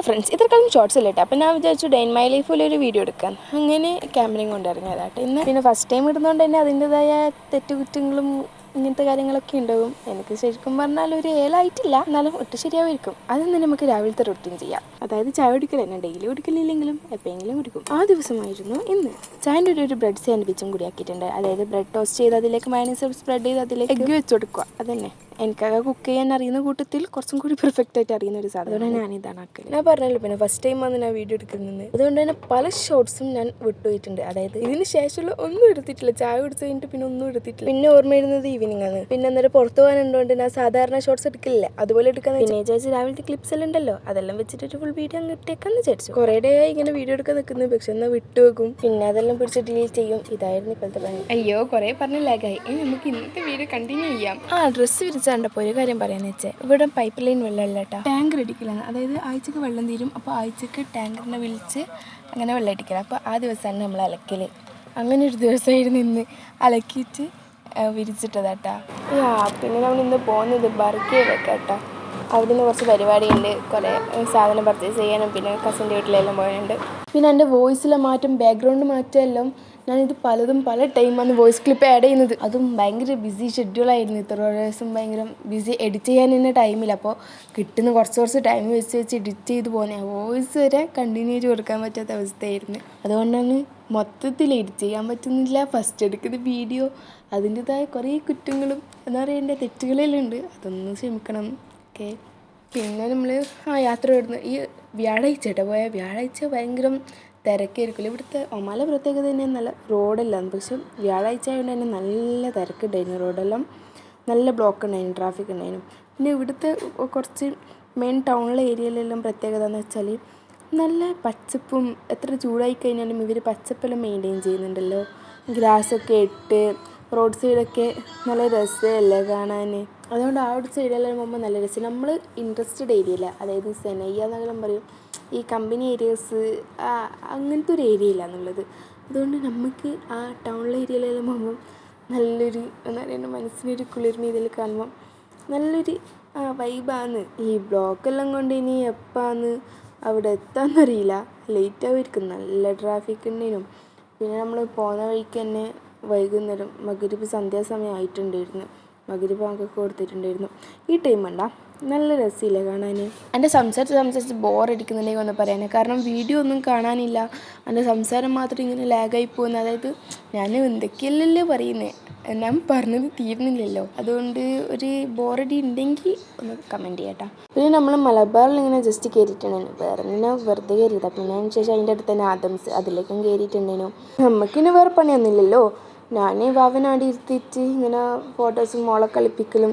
Friends, ഇത്രക്കാലം shorts ഇല്ല കേട്ടോ. അപ്പോൾ ഞാൻ വിചാരിച്ചു ഡേ ഇൻ മൈ ലൈഫിലൊരു വീഡിയോ എടുക്കാൻ. അങ്ങനെ ക്യാമറയും കൊണ്ടിറങ്ങിയതാട്ടോ ഇന്ന്. പിന്നെ ഫസ്റ്റ് ടൈം ഇടുന്നതുകൊണ്ട് തന്നെ അതിൻ്റെതായ തെറ്റുകുറ്റങ്ങളും ഇങ്ങനത്തെ കാര്യങ്ങളൊക്കെ ഉണ്ടാവും. എനിക്ക് ശരിക്കും പറഞ്ഞാൽ ഒരു ഏലായിട്ടില്ല, എന്നാലും ഒട്ടും ശരിയായിരിക്കും. അതൊന്നും നമുക്ക് രാവിലത്തെ റൊട്ടീൻ ചെയ്യാം. അതായത് ചായ കുടിക്കൽ തന്നെ, ഡെയിലി കുടിക്കലില്ലെങ്കിലും എപ്പോഴെങ്കിലും കുടിക്കും. ആ ദിവസമായിരുന്നു ഇന്ന്. ചായൻ്റെ ഒരു ബ്രെഡ് സാൻഡ്വിച്ചും കൂടി ആക്കിയിട്ടുണ്ട്. അതായത് ബ്രെഡ് ടോസ്റ്റ് ചെയ്ത് അതിലേക്ക് മയോണൈസ് സ്പ്രെഡ് ചെയ്ത് അതിലേക്ക് എഗ്ഗ് വെച്ച് കൊടുക്കുക. അതന്നെ എനിക്കൊക്കെ കുക്ക് ചെയ്യാൻ അറിയുന്ന കൂട്ടത്തിൽ കുറച്ചും കൂടി പെർഫെക്റ്റ് ആയിട്ട് അറിയുന്ന ഒരു സാധനം. അതുകൊണ്ട് ഞാനിതാണ് ആക്കൽ. ഞാൻ പറഞ്ഞല്ലോ, പിന്നെ ഫസ്റ്റ് ടൈം വന്ന് ഞാൻ വീഡിയോ എടുക്കുന്നത്. അതുകൊണ്ട് തന്നെ പല ഷോർട്സും ഞാൻ വിട്ടുപോയിട്ടുണ്ട്. അതായത് ഇതിന് ശേഷമുള്ള ഒന്നും എടുത്തിട്ടില്ല. ചായ കുടിച്ച് കഴിഞ്ഞിട്ട് പിന്നെ ഒന്നും എടുത്തിട്ടില്ല. പിന്നെ ഓർമ്മയിരുന്നത് ഈവനിങ് ആണ്. പിന്നെ അന്നേരം പുറത്ത് പോകാനുണ്ടോണ്ട് ഞാൻ സാധാരണ ഷോർട്സ് എടുക്കില്ല, അതുപോലെ എടുക്കാൻ. പിന്നെ വിചാരിച്ച് രാവിലത്തെ ക്ലിപ്സ് എല്ലാം ഉണ്ടല്ലോ, അതെല്ലാം വെച്ചിട്ട് ഫുൾ വീഡിയോ അങ്ങ് ഇട്ടേക്കാന്ന് വിചാരിച്ചു. കുറേ ഡേ ആയി ഇങ്ങനെ വീഡിയോ എടുക്കാൻ നിൽക്കുന്നത്, പക്ഷെ എന്നാൽ വിട്ടുവെക്കും. പിന്നെ അതെല്ലാം പിടിച്ച് ഡിലീറ്റ് ചെയ്യും. ഇതായിരുന്നു ഇപ്പോഴത്തെ പണി. അയ്യോ, കുറേ പറഞ്ഞ ലാഗായി. ഇനി നമുക്ക് ഇന്നത്തെ വീഡിയോ കണ്ടിന്യൂ ചെയ്യാം. ഡ്രസ്സ് വിരിച്ചാണ്ടപ്പോൾ ഒരു കാര്യം പറയാന്ന് വെച്ചാൽ, ഇവിടെ പൈപ്പ് ലൈൻ വെള്ളമല്ല കേട്ടോ, ടാങ്കർ അടിക്കലാണ്. അതായത് ആഴ്ചക്ക് വെള്ളം തീരും. അപ്പോൾ ആഴ്ചക്ക് ടാങ്കറിനെ വിളിച്ച് അങ്ങനെ വെള്ളം അടിക്കണം. അപ്പോൾ ആ ദിവസമാണ് നമ്മൾ അലക്കൽ. അങ്ങനെ ഒരു ദിവസമായിരുന്നു ഇന്ന്. അലക്കിയിട്ട് വിരിച്ചിട്ടതാട്ടാ. പിന്നെ നമ്മൾ ഇന്ന് പോകുന്നത് ബർഗയിലേക്കാണ് കേട്ടോ. അവിടെ നിന്ന് കുറച്ച് പരിപാടിയുണ്ട്, കുറേ സാധനം പർച്ചേസ് ചെയ്യാനും പിന്നെ കസിൻ്റെ വീട്ടിലെല്ലാം പോയുണ്ട്. പിന്നെ എൻ്റെ വോയിസിലെ മാറ്റം, ബാക്ക്ഗ്രൗണ്ട് മാറ്റം എല്ലാം ഞാനിത് പലതും പല ടൈമാണ് വോയിസ് ക്ലിപ്പ് ആഡ് ചെയ്യുന്നത്. അതും ഭയങ്കര ബിസി ഷെഡ്യൂളായിരുന്നു. ഇത്ര ദിവസം ഭയങ്കര ബിസി, എഡിറ്റ് ചെയ്യാൻ തന്നെ ടൈമില്ല. അപ്പോൾ കിട്ടുന്ന കുറച്ച് ടൈം വെച്ച് എഡിറ്റ് ചെയ്ത് പോകുന്നത്. വോയിസ് വരെ കണ്ടിന്യൂ ചെയ്ത് കൊടുക്കാൻ പറ്റാത്ത അവസ്ഥയായിരുന്നു. അതുകൊണ്ടാണ് മൊത്തത്തിൽ എഡിറ്റ് ചെയ്യാൻ പറ്റുന്നില്ല. ഫസ്റ്റ് എടുക്കുന്ന വീഡിയോ അതിൻ്റെതായ കുറേ കുറ്റങ്ങളും എന്താ പറയുക, എൻ്റെ തെറ്റുകളെല്ലാം ഉണ്ട്. അതൊന്നും ക്ഷമിക്കണം. ഓക്കെ. പിന്നെ നമ്മൾ യാത്ര വരുന്നു. ഈ വ്യാഴാഴ്ച കേട്ടോ പോയ. വ്യാഴാഴ്ച ഭയങ്കര തിരക്കായിരിക്കില്ല. ഇവിടുത്തെ ഒമാല പ്രത്യേകത തന്നെ നല്ല റോഡെല്ലാം. പക്ഷെ വ്യാഴാഴ്ച ആയതുകൊണ്ട് തന്നെ നല്ല തിരക്കുണ്ടായിരുന്നു. റോഡെല്ലാം നല്ല ബ്ലോക്ക് ഉണ്ടായിരുന്നു, ട്രാഫിക് ഉണ്ടായിരുന്നു. പിന്നെ ഇവിടുത്തെ കുറച്ച് മെയിൻ ടൗണിലെ ഏരിയയിലെല്ലാം പ്രത്യേകത എന്ന് വെച്ചാൽ നല്ല പച്ചപ്പും, എത്ര ചൂടായി കഴിഞ്ഞാലും ഇവർ പച്ചപ്പെല്ലാം മെയിൻറ്റെയിൻ ചെയ്യുന്നുണ്ടല്ലോ. ഗ്രാസൊക്കെ ഇട്ട് റോഡ് സൈഡൊക്കെ നല്ല രസമല്ലേ കാണാൻ. അതുകൊണ്ട് ആ ഒരു സൈഡെല്ലാം പോകുമ്പോൾ നല്ല രസം. നമ്മൾ ഇൻട്രസ്റ്റഡ് ഏരിയയില്ല, അതായത് സെനയ്യ എന്നെല്ലാം പറയും, ഈ കമ്പനി ഏരിയസ് അങ്ങനത്തെ ഒരു ഏരിയ ഇല്ല എന്നുള്ളത്. അതുകൊണ്ട് നമുക്ക് ആ ടൗണിലെ ഏരിയയിലെല്ലാം പോകുമ്പം നല്ലൊരു എന്താ പറയുക, മനസ്സിനൊരു കുളിർമ ഇതിൽ കാണുമ്പം നല്ലൊരു വൈബാണ്. ഈ ബ്ലോക്കെല്ലാം കൊണ്ട് ഇനി എപ്പാന്ന് അവിടെ എത്താമെന്നറിയില്ല. ലേറ്റായിരിക്കും, നല്ല ട്രാഫിക് ഉണ്ടേനും. പിന്നെ നമ്മൾ പോകുന്ന വഴിക്ക് തന്നെ വൈകുന്നേരം മഗ്‌രിബ് സന്ധ്യാസമയം ആയിട്ടുണ്ടായിരുന്നു. മഗ്‌രിബ് ബാങ്കൊക്കെ കൊടുത്തിട്ടുണ്ടായിരുന്നു. ഈ ടൈം വേണ്ട, നല്ല രസമില്ല കാണാൻ. എൻ്റെ സംസാരിച്ച് ബോറടിക്കുന്നുണ്ടെങ്കിൽ ഒന്ന് പറയാനേ. കാരണം വീഡിയോ ഒന്നും കാണാനില്ല, എൻ്റെ സംസാരം മാത്രം ഇങ്ങനെ ലാഗായി പോകുന്നത്. അതായത് ഞാൻ എന്തൊക്കെയല്ലേ പറയുന്നത്, ഞാൻ പറഞ്ഞത് തീരുന്നില്ലല്ലോ. അതുകൊണ്ട് ഒരു ബോറടി ഉണ്ടെങ്കിൽ ഒന്ന് കമൻറ്റ് ചെയ്യാട്ടോ. പിന്നെ നമ്മൾ മലബാറിൽ ഇങ്ങനെ ജസ്റ്റ് കയറിയിട്ടുണ്ടായിരുന്നു. വേറെ ഇങ്ങനെ വെറുതെ കയറിയതാണ്. പിന്നെ അതിന് ശേഷം അതിൻ്റെ അടുത്ത് തന്നെ ആദംസ്, അതിലേക്കും കയറിയിട്ടുണ്ടായിരുന്നു. നമുക്കിനി വേറെ പണിയൊന്നുമില്ലല്ലോ. ഞാൻ വാവനാടി ഇരുത്തിയിട്ട് ഇങ്ങനെ ഫോട്ടോസും മോളെ കളിപ്പിക്കലും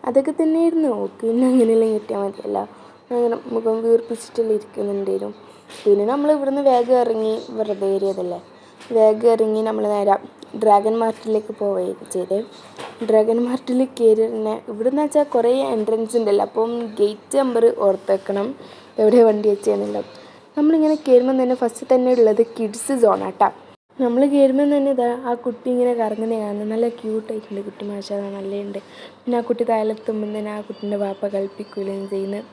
അതൊക്കെ തന്നെയായിരുന്നു. പിന്നെ അങ്ങനെയെല്ലാം കിട്ടിയാൽ മതിയല്ല. അങ്ങനെ മുഖം വീർപ്പിച്ചിട്ടെല്ലാം ഇരിക്കുന്നുണ്ടായിരുന്നു. പിന്നെ നമ്മൾ ഇവിടുന്ന് വേഗം ഇറങ്ങി, വെറുതെ കയറിയതല്ലേ, വേഗം ഇറങ്ങി നമ്മൾ നേരെ ഡ്രാഗൺ മാർട്ടിലേക്ക് പോവുകയും ചെയ്തേ. ഡ്രാഗൺ മാർട്ടിൽ കയറി തന്നെ ഇവിടുന്ന് വെച്ചാൽ കുറേ എൻട്രൻസ് ഉണ്ടല്ലോ. അപ്പം ഗേറ്റ് നമ്പർ ഓർത്ത് വെക്കണം, എവിടെ വണ്ടി വെച്ചതെന്നുള്ളത്. നമ്മളിങ്ങനെ കയറുമ്പം തന്നെ ഫസ്റ്റ് തന്നെ ഉള്ളത് കിഡ്സ് സോണാട്ടാ. നമ്മൾ കയറുമ്പം തന്നെ ഇതാ ആ കുട്ടി ഇങ്ങനെ കറങ്ങുന്നത് കാണുന്നത് നല്ല ക്യൂട്ടായിട്ടുണ്ട്. കുട്ടി മാഷാ നല്ലുണ്ട്. പിന്നെ ആ കുട്ടി താഴെത്തുമ്പം തന്നെ ആ കുട്ടീൻ്റെ വാപ്പ കളിപ്പിക്കുകയും ചെയ്യുന്നത്.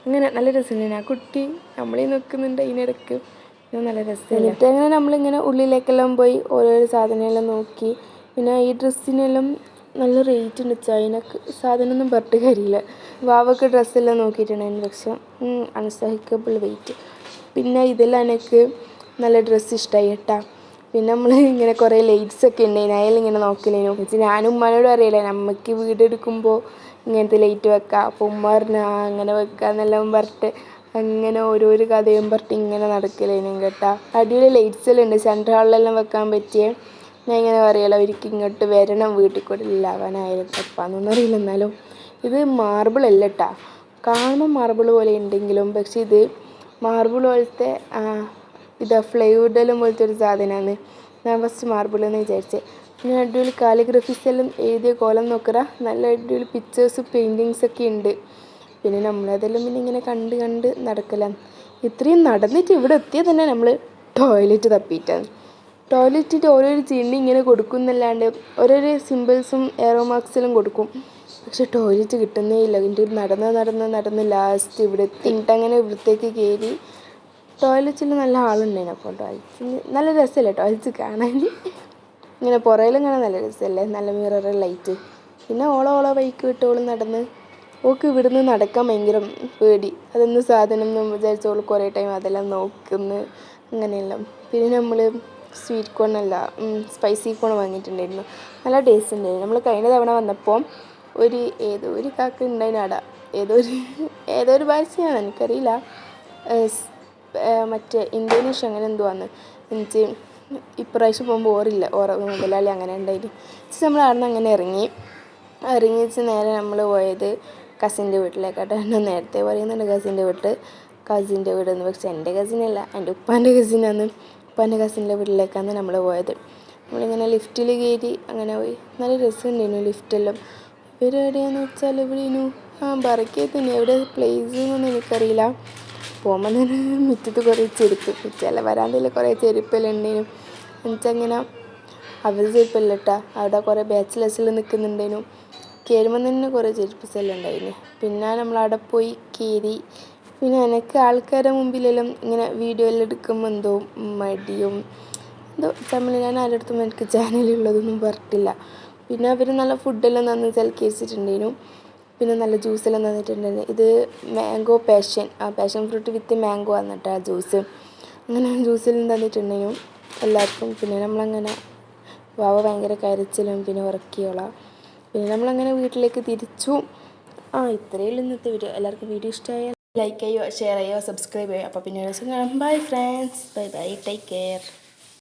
അങ്ങനെ നല്ല രസമുണ്ട്. ആ കുട്ടി നമ്മളീ നിൽക്കുന്നുണ്ട് അതിനിടയ്ക്ക്. നല്ല രസം. എന്നിട്ട് അങ്ങനെ നമ്മളിങ്ങനെ ഉള്ളിലേക്കെല്ലാം പോയി ഓരോരോ സാധനമെല്ലാം നോക്കി. പിന്നെ ഈ ഡ്രസ്സിനെല്ലാം നല്ല റേറ്റ് ഉണ്ട്. ചൈനക്ക് സാധനമൊന്നും പറഞ്ഞിട്ട് കാര്യമില്ല. വാവക്ക് ഡ്രസ്സെല്ലാം നോക്കിയിട്ടുണ്ടായിരുന്നു, പക്ഷെ അൺസഹിക്കബിൾ വെയിറ്റ്. പിന്നെ ഇതെല്ലാം എനിക്ക് നല്ല ഡ്രസ്സ് ഇഷ്ടമായി കേട്ടാ. പിന്നെ നമ്മൾ ഇങ്ങനെ കുറേ ലൈറ്റ്സൊക്കെ ഉണ്ടായിരുന്നു, അതിലിങ്ങനെ നോക്കലേനു. പക്ഷേ ഞാനും ഉമ്മാനോട് അറിയില്ല, നമുക്ക് വീടെടുക്കുമ്പോൾ ഇങ്ങനത്തെ ലൈറ്റ് വെക്കാം. അപ്പോൾ ഉമ്മ പറഞ്ഞാൽ അങ്ങനെ വെക്കാമെന്നെല്ലാം പറഞ്ഞിട്ട് അങ്ങനെ ഓരോരോ കഥയും പറഞ്ഞിട്ട് ഇങ്ങനെ നടക്കലേനും കേട്ടാ. അടിപൊളി ലൈറ്റ്സ് എല്ലാം ഉണ്ട്, സെൻട്രൽ ഹാളിലെല്ലാം വെക്കാൻ പറ്റിയ. ഞാൻ ഇങ്ങനെ പറയുമല്ലോ, അവർക്ക് ഇങ്ങോട്ട് വരണം വീട്ടിൽ കൂടെ ഇല്ലാവാനായാലും എപ്പാന്നൊന്നും അറിയില്ല. എന്നാലും ഇത് മാർബിൾ അല്ല കേട്ടാ, കാണുമ്പോൾ മാർബിൾ പോലെ ഉണ്ടെങ്കിലും പക്ഷെ ഇത് മാർബിൾ പോലത്തെ ഇതാ ഫ്ലൈവുഡെല്ലാം പോലത്തെ ഒരു സാധനമാണ്. ഞാൻ ഫസ്റ്റ് മാർബിൾ എന്ന് വിചാരിച്ചത്. പിന്നെ അടിപൊളി കാലിഗ്രഫീസ് എല്ലാം എഴുതിയ കോലം നോക്കറ, നല്ല അടിപൊളി പിക്ചേഴ്സ് പെയിൻറ്റിങ്സൊക്കെ ഉണ്ട്. പിന്നെ നമ്മളതെല്ലാം പിന്നെ ഇങ്ങനെ കണ്ട് നടക്കലാണ്. ഇത്രയും നടന്നിട്ട് ഇവിടെ എത്തിയത് തന്നെ നമ്മൾ ടോയ്ലറ്റ് തപ്പിയിട്ടാണ്. ടോയ്ലറ്റിൻ്റെ ഓരോരോ ചിഹ്നം ഇങ്ങനെ കൊടുക്കുന്നല്ലാണ്ട് ഓരോരോ സിമ്പിൾസും ഏറോ മാർക്സിലും കൊടുക്കും. പക്ഷെ ടോയ്ലറ്റ് കിട്ടുന്നേ ഇല്ല. എൻ്റെ നടന്ന് ലാസ്റ്റ് ഇവിടെ എത്തിയിട്ട് അങ്ങനെ ഇവിടത്തേക്ക് കയറി. ടോയ്ലറ്റിൽ നല്ല ആളുണ്ടായിരുന്നു. അപ്പോൾ ടോയ്ലറ്റിൽ നല്ല രസമല്ലേ ടോയ്ലറ്റ് കാണാൻ. ഇങ്ങനെ പുറയിലും കാണാൻ നല്ല രസമല്ലേ, നല്ല മിറർ ലൈറ്റ്. പിന്നെ ഓളോ ബൈക്ക് വിട്ടോളം നടന്ന്. ഓൾക്ക് ഇവിടുന്ന് നടക്കാൻ ഭയങ്കര പേടി. അതൊന്നും സാധനം എന്ന് വിചാരിച്ചോളൂ കുറേ ടൈം അതെല്ലാം നോക്കുന്നു അങ്ങനെയെല്ലാം. പിന്നെ നമ്മൾ സ്വീറ്റ് കോൺ അല്ല സ്പൈസി കോൺ വാങ്ങിയിട്ടുണ്ടായിരുന്നു. നല്ല ടേസ്റ്റ് ഉണ്ടായിരുന്നു. നമ്മൾ കഴിഞ്ഞ തവണ വന്നപ്പോൾ ഏതോ ഒരു കാക്ക ഉണ്ടായിരുന്നു അവിടെ. ഏതോ ഒരു ഭാഷയാണ് എനിക്കറിയില്ല, മറ്റേ ഇന്തോനേഷ്യ അങ്ങനെ എന്തോ ആണ്. എനിക്ക് ഇപ്രാവശ്യം പോകുമ്പോൾ ഓറ മുതലാളി അങ്ങനെ ഉണ്ടായിരുന്നു. നമ്മൾ അവിടെ നിന്ന് അങ്ങനെ ഇറങ്ങിച്ച് നേരെ നമ്മൾ പോയത് കസിൻ്റെ വീട്ടിലേക്കാട്ടോ. ഞാൻ നേരത്തെ പറയുന്നുണ്ട് കസിൻ്റെ വീടെന്ന്. പക്ഷെ എൻ്റെ കസിനല്ല, എൻ്റെ ഉപ്പാൻ്റെ കസിനാണ്. ഉപ്പാൻ്റെ കസിൻ്റെ വീട്ടിലേക്കാണ് നമ്മൾ പോയത്. നമ്മളിങ്ങനെ ലിഫ്റ്റിൽ കയറി അങ്ങനെ പോയി. നല്ല രസമുണ്ടായിരുന്നു ലിഫ്റ്റെല്ലാം. ഇവർ എവിടെയാണെന്ന് വെച്ചാൽ എവിടെയായിരുന്നു ബറക്കത്ത് തന്നെ. എവിടെ പ്ലേസ് എന്നൊന്നും എനിക്കറിയില്ല. പോകുമ്പോൾ തന്നെ മുറ്റത്ത് കുറേ ചെരുപ്പ്, ചില വരാന്തയിൽ കുറേ ചെരുപ്പെല്ലാം ഉണ്ടായിരുന്നു. എന്നുവെച്ചങ്ങനെ അവർ ചെരുപ്പല്ല കേട്ടോ, അവിടെ കുറേ ബാച്ചിലേഴ്സെല്ലാം നിൽക്കുന്നുണ്ടായിരുന്നു. കയറുമ്പോൾ തന്നെ കുറേ ചെരുപ്പസെല്ലാം ഉണ്ടായിരുന്നു. പിന്നെ നമ്മളവിടെ പോയി കയറി. പിന്നെ എനിക്ക് ആൾക്കാരുടെ മുമ്പിലെല്ലാം ഇങ്ങനെ വീഡിയോ എല്ലാം എടുക്കുമ്പോൾ എന്തോ മടിയും എന്തോ ഞാൻ ആരുടെ എനിക്ക് ചാനലുള്ളതൊന്നും പറഞ്ഞിട്ടില്ല. പിന്നെ അവർ നല്ല ഫുഡെല്ലാം തന്ന് സൽക്കരിച്ചിട്ടുണ്ടായിരുന്നു. പിന്നെ നല്ല ജ്യൂസെല്ലാം തന്നിട്ടുണ്ടായിരുന്നു. ഇത് മാംഗോ പാഷൻ ഫ്രൂട്ട് വിത്ത് മാംഗോ ആണ് കേട്ടോ ആ ജ്യൂസ്. അങ്ങനെ ജ്യൂസെല്ലാം തന്നിട്ടുണ്ടായിരുന്നു എല്ലാവർക്കും. പിന്നെ നമ്മളങ്ങനെ വാവ ഭയങ്കര കരച്ചിലും പിന്നെ ഉറക്കിയോളാം. പിന്നെ നമ്മളങ്ങനെ വീട്ടിലേക്ക് തിരിച്ചു. ഇത്രയേ ഉള്ളൂ ഇന്നത്തെ വീഡിയോ. എല്ലാവർക്കും വീഡിയോ ഇഷ്ടമായാൽ ലൈക്ക് ചെയ്യുക, ഷെയർ ചെയ്യുക, സബ്സ്ക്രൈബ് ചെയ്യുക. അപ്പോൾ പിന്നെ ഒരു ദിവസം കാണാം. Bye friends, bye take care.